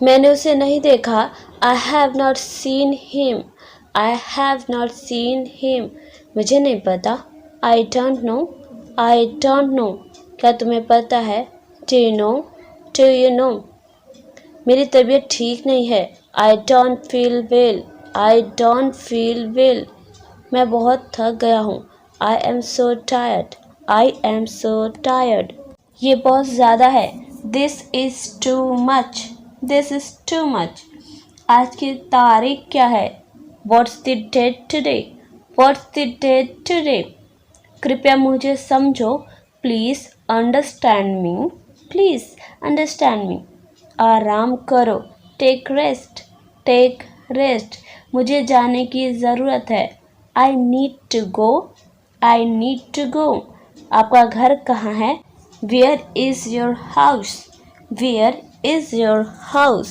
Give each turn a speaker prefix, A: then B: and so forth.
A: मैंने उसे नहीं देखा। I have not seen him. I have not seen him. मुझे नहीं पता। I don't know. I don't know. क्या तुम्हें पता है? Do you know? Do you know? मेरी तबीयत ठीक नहीं है। I don't feel well. I don't feel well. मैं बहुत थक गया हूँ। I am so tired. I am so tired. ये बहुत ज़्यादा है। This is too much. This is too much. आज की तारीख क्या है? What's the date today? What's the date today? कृपया मुझे समझो। Please understand me. Please understand me. आराम करो। Take rest. Take rest. मुझे जाने की ज़रूरत है। I need to go. I need to go. आपका घर कहाँ है? Where is your house? Where is your house?